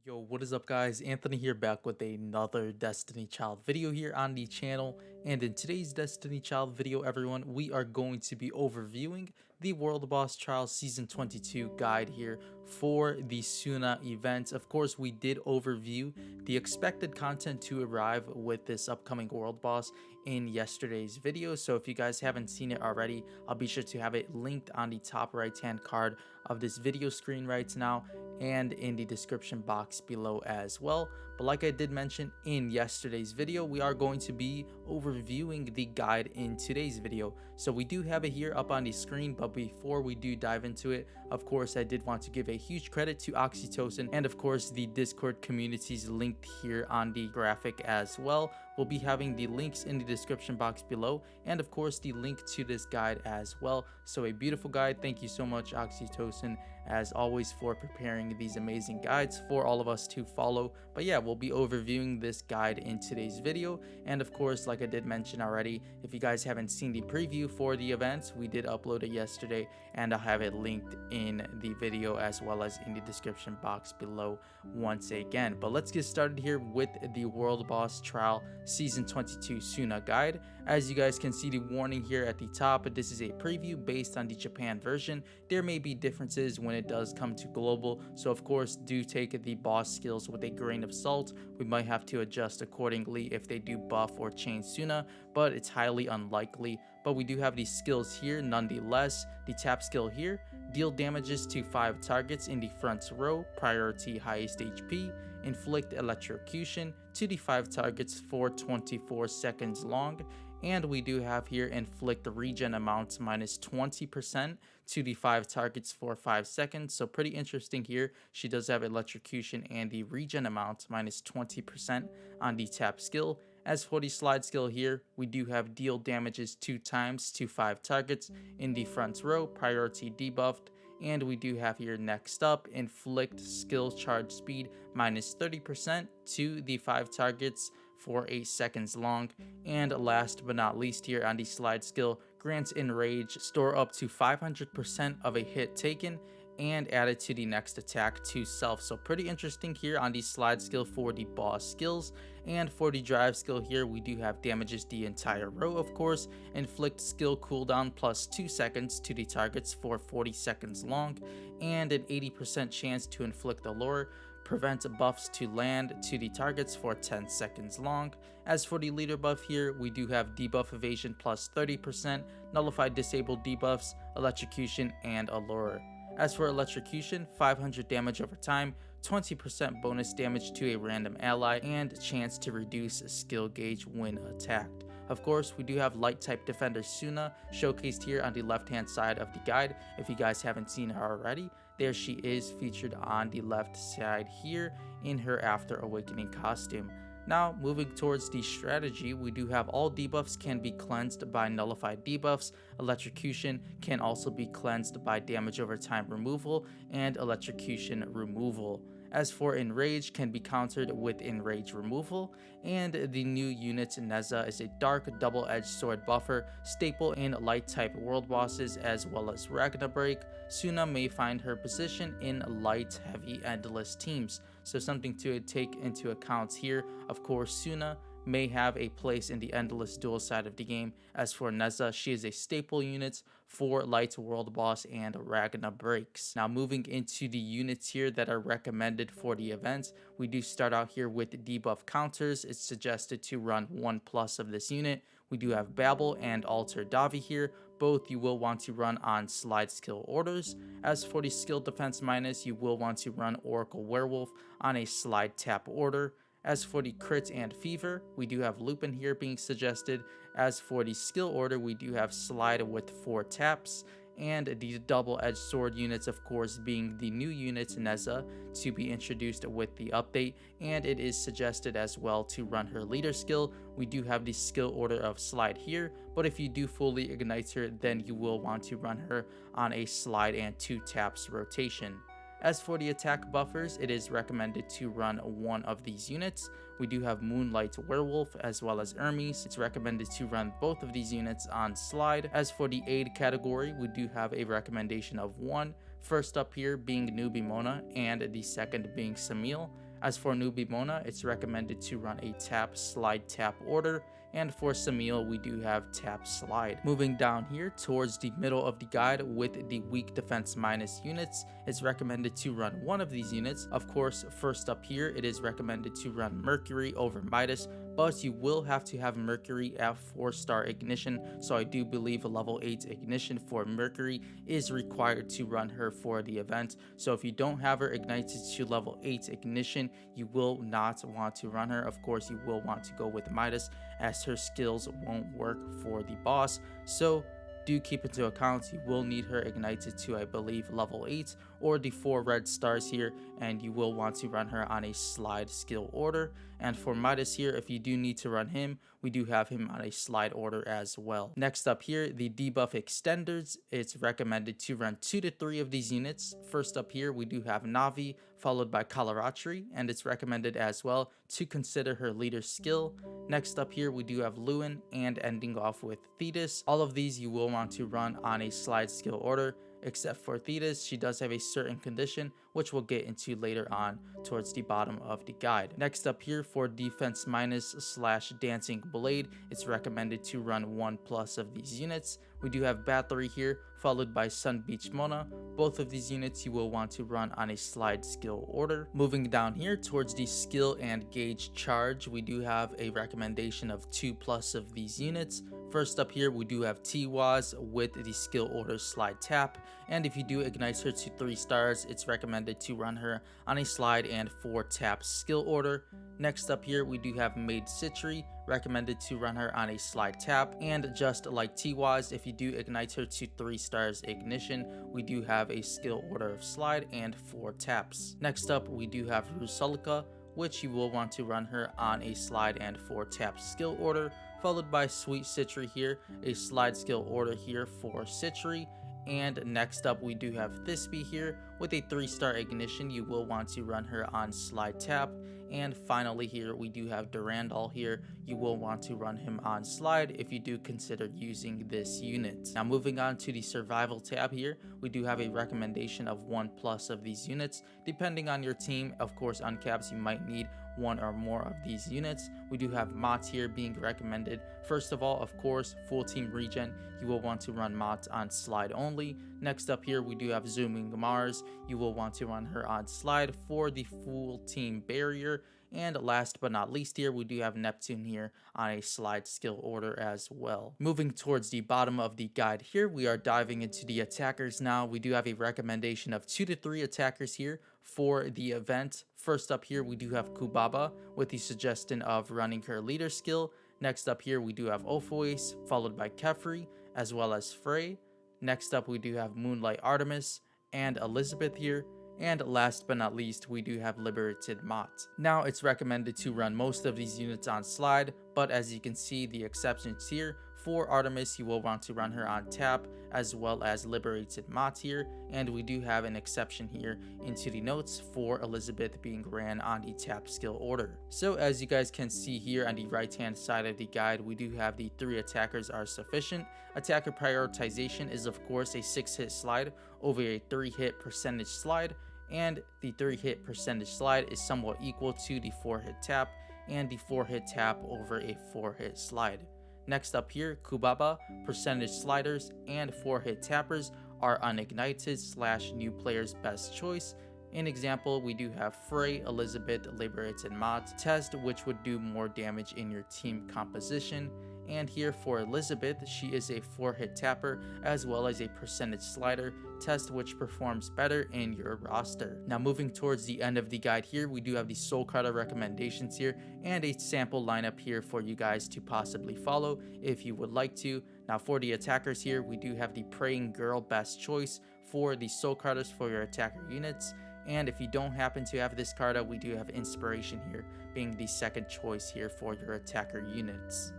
Yo, what is up guys? Anthony here, back with another Destiny Child video here on the channel. And in today's Destiny Child video, everyone, we are going to be overviewing the World Boss Trial Season 22 guide here for the Sunah event. Of course, we did overview the expected content to arrive with this upcoming World Boss in yesterday's video. So if you guys haven't seen it already, I'll be sure to have it linked on the top right hand card of this video screen right now and in the description box below as well. But like I did mention in yesterday's video, we are going to be overviewing the guide in today's video. So we do have it here up on the screen, but before we do dive into it, of course I did want to give a huge credit to Oxytocin and of course the Discord communities linked here on the graphic as well. We'll be having the links in the description box below and of course the link to this guide as well. So a beautiful guide. Thank you so much, Oxytocin, as always, for preparing these amazing guides for all of us to follow. But yeah, we'll be overviewing this guide in today's video. And of course, like I did mention already, if you guys haven't seen the preview for the events, we did upload it yesterday and I'll have it linked in the video as well as in the description box below once again. But let's get started here with the World Boss Trial Season 22 Sunah guide. As you guys can see the warning here at the top, this is a preview based on the Japan version. There may be differences when it does come to global, so of course do take the boss skills with a grain of salt. We might have to adjust accordingly if they do buff or change Sunah, but it's highly unlikely. But we do have these skills here nonetheless. The tap skill here, deal damages to 5 targets in the front row, priority highest HP, inflict electrocution to the 5 targets for 24 seconds long. And we do have here inflict regen amounts minus 20% to the 5 targets for 5 seconds. So pretty interesting here. She does have electrocution and the regen amount minus 20% on the tap skill. As for the slide skill here, we do have deal damages 2 times to 5 targets in the front row, priority debuffed. And we do have here next up, inflict skill charge speed minus 30% to the 5 targets for 8 seconds long. And last but not least here on the slide skill, grants enrage, store up to 500% of a hit taken and add it to the next attack to self. So pretty interesting here on the slide skill for the boss skills. And for the drive skill here, we do have damages the entire row, of course, inflict skill cooldown plus 2 seconds to the targets for 40 seconds long, and an 80% chance to inflict allure, prevent buffs to land to the targets for 10 seconds long. As for the leader buff here, we do have debuff evasion plus 30%, nullify disabled debuffs, electrocution, and allure. As for electrocution, 500 damage over time, 20% bonus damage to a random ally, and chance to reduce skill gauge when attacked. Of course, we do have light type defender Sunah showcased here on the left hand side of the guide. If you guys haven't seen her already, there she is featured on the left side here in her After Awakening costume. Now, moving towards the strategy, we do have all debuffs can be cleansed by nullified debuffs, electrocution can also be cleansed by damage over time removal, and electrocution removal. As for enrage, can be countered with enrage removal, and the new unit Neza is a dark double-edged sword buffer, staple in light type world bosses as well as Ragna Break. Sunah may find her position in light, heavy, endless teams, so something to take into account here. Of course, Sunah may have a place in the endless duel side of the game. As for Neza, she is a staple unit for light world boss and Ragna breaks. Now moving into the units here that are recommended for the event, we do start out here with debuff counters. It's suggested to run 1+ of this unit. We do have Babel and Alter Davi here. Both you will want to run on slide skill orders. As for the skill defense minus, you will want to run Oracle Werewolf on a slide tap order. As for the crit and fever, we do have Lupin here being suggested. As for the skill order, we do have slide with 4 taps, and the double-edged sword units, of course, being the new unit Neza to be introduced with the update, and it is suggested as well to run her leader skill. We do have the skill order of slide here, but if you do fully ignite her, then you will want to run her on a slide and 2 taps rotation. As for the attack buffers, it is recommended to run one of these units. We do have Moonlight Werewolf as well as Hermes. It's recommended to run both of these units on slide. As for the aid category, we do have a recommendation of one. First up here being Newbie Mona and the second being Samil. As for newbie Mona, it's recommended to run a tap slide tap order, and for Samil we do have tap slide. Moving down here towards the middle of the guide with the weak defense minus units, it's recommended to run one of these units. Of course, first up here it is recommended to run Mercury over Midas, but you will have to have Mercury at 4-star ignition, so I do believe a level 8 ignition for Mercury is required to run her for the event. So if you don't have her ignited to level 8 ignition, you will not want to run her. Of course, you will want to go with Midas, as her skills won't work for the boss. So do keep into account you will need her ignited to, I believe, level 8 or the 4 red stars here, and you will want to run her on a slide skill order. And for Midas here, if you do need to run him, we do have him on a slide order as well. Next up here, the debuff extenders. It's recommended to run 2 to 3 of these units. First up here, we do have Navi, followed by Kalaratri, and it's recommended as well to consider her leader skill. Next up here, we do have Lewin, and ending off with Thetis. All of these you will want to run on a slide skill order, except for Thetis. She does have a certain condition, which we'll get into later on towards the bottom of the guide. Next up here for defense minus slash dancing blade, it's recommended to run 1+ of these units. We do have Battery here, followed by Sun Beach Mona. Both of these units you will want to run on a slide skill order. Moving down here towards the skill and gauge charge, we do have a recommendation of 2+ of these units. First up here, we do have T-Waz with the skill order slide tap, and if you do ignite her to 3 stars, it's recommended to run her on a slide and 4 tap skill order. Next up here, we do have Maid Citri, recommended to run her on a slide tap, and just like T-Waz, if you do ignite her to 3 stars ignition, we do have a skill order of slide and 4 taps. Next up, we do have Rusalka, which you will want to run her on a slide and 4 tap skill order, followed by Sweet Citri here, a slide skill order here for Citri. And next up, we do have Thisbe here with a 3-star ignition. You will want to run her on slide tap. And finally here, we do have Durandal here. You will want to run him on slide if you do consider using this unit. Now moving on to the survival tab here, we do have a recommendation of 1+ of these units. Depending on your team, of course, on caps, you might need 1 or more of these units. We do have Mott here being recommended. First of all, of course, full team regen, you will want to run Mott on slide only. Next up here, we do have Zooming Mars. You will want to run her on slide for the full team barrier. And last but not least here, we do have Neptune here on a slide skill order as well. Moving towards the bottom of the guide here, we are diving into the attackers now. We do have a recommendation of 2 to 3 attackers here for the event. First up here, we do have Kubaba with the suggestion of running her leader skill. Next up here, we do have Ophois, followed by Kefri, as well as Frey. Next up, we do have Moonlight Artemis and Elizabeth here. And last but not least, we do have Liberated Mott. Now, it's recommended to run most of these units on slide, but as you can see, the exceptions here. For Artemis, you will want to run her on tap, as well as Liberated Mott here, and we do have an exception here into the notes for Elizabeth being ran on the tap skill order. So as you guys can see here on the right hand side of the guide, we do have the 3 attackers are sufficient. Attacker prioritization is of course a 6-hit slide over a 3-hit percentage slide, and the 3-hit percentage slide is somewhat equal to the 4-hit tap and the 4-hit tap over a 4-hit slide. Next up here, Kubaba, percentage sliders, and 4-hit tappers are unignited / new player's best choice. In example, we do have Frey, Elizabeth, Liberated Mott, Test, which would do more damage in your team composition. And here for Elizabeth, she is a 4-hit tapper as well as a percentage slider, Test which performs better in your roster. Now moving towards the end of the guide here, we do have the Soul Carter recommendations here and a sample lineup here for you guys to possibly follow if you would like to. Now for the attackers here, we do have the Praying Girl best choice for the Soul Carters for your attacker units. And if you don't happen to have this card, we do have Inspiration here being the second choice here for your attacker units.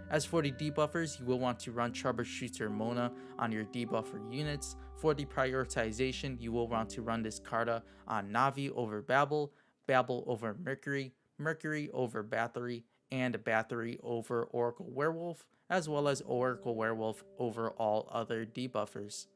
As for the debuffers, you will want to run Troubleshooter Mona on your debuffer units. For the prioritization, you will want to run this Carta on Navi over Babel, Babel over Mercury, Mercury over Battery, and Battery over Oracle Werewolf, as well as Oracle Werewolf over all other debuffers.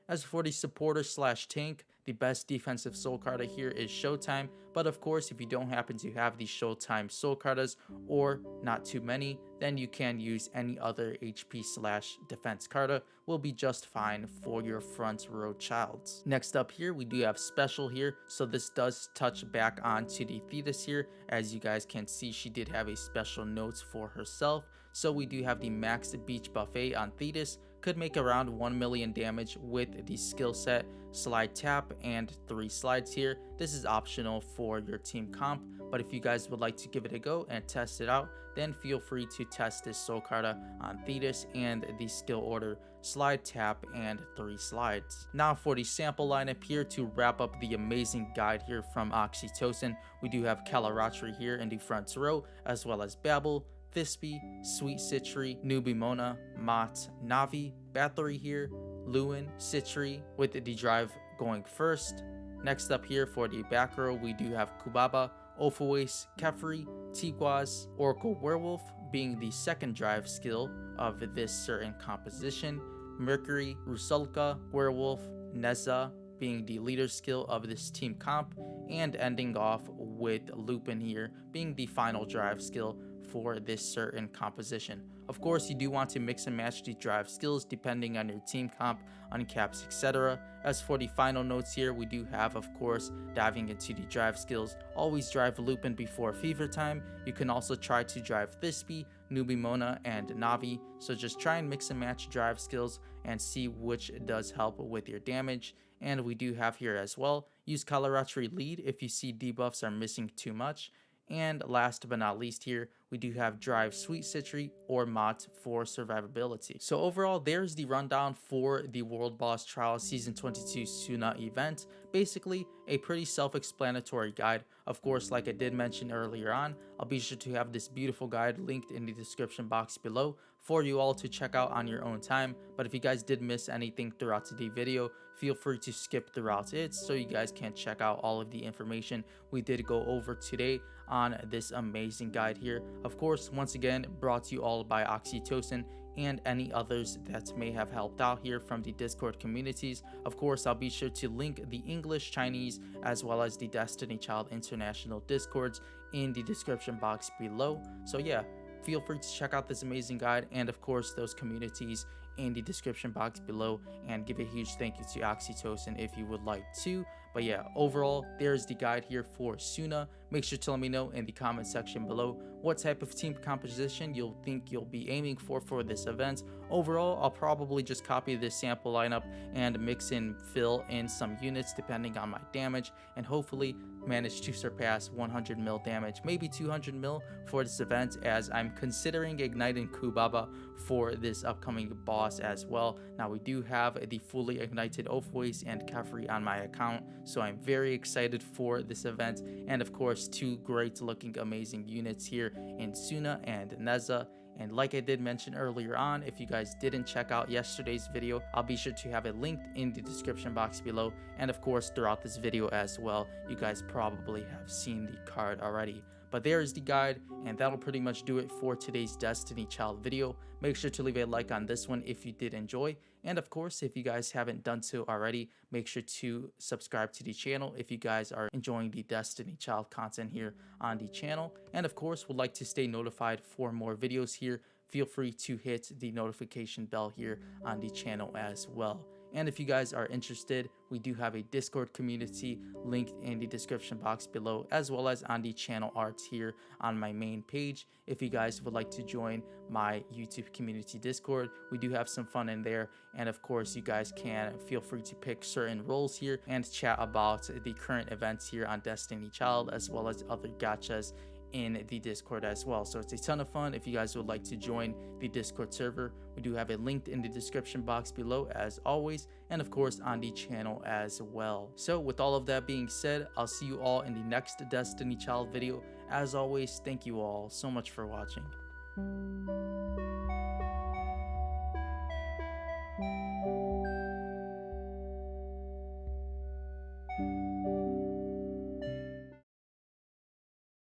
As for the supporter / tank, the best defensive soul card here is Showtime, but of course if you don't happen to have the Showtime soul cards or not too many, then you can use any other HP slash defense card, will be just fine for your front row childs. Next up here we do have special here, so this does touch back onto the Thetis here. As you guys can see, she did have a special note for herself. So we do have the Max Beach Buffet on Thetis, could make around 1 million damage with the skill set Slide Tap and 3 slides here. This is optional for your team comp, but if you guys would like to give it a go and test it out, then feel free to test this soul card on Thetis and the skill order Slide Tap and 3 slides. Now for the sample lineup here to wrap up the amazing guide here from Oxytocin, we do have Calarotri here in the front row, as well as Babel, Thisbe, Sweet Citri, Nubimona, Mott, Navi, Bathory here, Lewin, Citri, with the drive going first. Next up here for the back row, we do have Kubaba, Ophiuchus, Kefri, Tigwaz, Oracle Werewolf being the second drive skill of this certain composition, Mercury, Rusalka, Werewolf, Neza being the leader skill of this team comp, and ending off with Lupin here being the final drive skill for this certain composition. Of course, you do want to mix and match the drive skills depending on your team comp, uncaps, etc. As for the final notes here, we do have, of course, diving into the drive skills. Always drive Lupin before Fever Time. You can also try to drive Thisbe, Nubimona, and Navi. So just try and mix and match drive skills and see which does help with your damage. And we do have here as well, use Calarotri lead if you see debuffs are missing too much. And last but not least here, we do have drive Sweet Citri or Mott for survivability. So overall, there's the rundown for the World Boss Trial Season 22 Sunah event. Basically, a pretty self-explanatory guide. Of course, like I did mention earlier on, I'll be sure to have this beautiful guide linked in the description box below for you all to check out on your own time. But if you guys did miss anything throughout today's video, feel free to skip throughout it so you guys can check out all of the information we did go over today on this amazing guide here. Of course, once again, brought to you all by Oxytocin and any others that may have helped out here from the Discord communities. Of course, I'll be sure to link the English, Chinese, as well as the Destiny Child International Discords in the description box below. So yeah, feel free to check out this amazing guide and of course those communities in the description box below, and give a huge thank you to Oxytocin if you would like to. But yeah, overall, there's the guide here for Sunah. Make sure to let me know in the comment section below what type of team composition you'll think you'll be aiming for this event. Overall, I'll probably just copy this sample lineup and mix and fill in some units depending on my damage, and hopefully manage to surpass 100 mil damage, maybe 200 mil for this event, as I'm considering igniting Kubaba for this upcoming boss as well. Now we do have the fully ignited Ophiuchus and Kefri on my account, so I'm very excited for this event. And of course, two great looking amazing units here in Sunah and Neza. And like I did mention earlier on, if you guys didn't check out yesterday's video, I'll be sure to have it linked in the description box below. And of course, throughout this video as well, you guys probably have seen the card already. But there is the guide, and that'll pretty much do it for today's Destiny Child video. Make sure to leave a like on this one if you did enjoy. And of course, if you guys haven't done so already, make sure to subscribe to the channel if you guys are enjoying the Destiny Child content here on the channel. And of course, would like to stay notified for more videos here, feel free to hit the notification bell here on the channel as well. And if you guys are interested, we do have a Discord community linked in the description box below, as well as on the channel arts here on my main page. If you guys would like to join my YouTube community Discord, we do have some fun in there. And of course, you guys can feel free to pick certain roles here and chat about the current events here on Destiny Child, as well as other gachas in the Discord as well. So it's a ton of fun. If you guys would like to join the Discord server, we do have it linked in the description box below as always, and of course on the channel as well. So with all of that being said, I'll see you all in the next Destiny Child video. As always, thank you all so much for watching.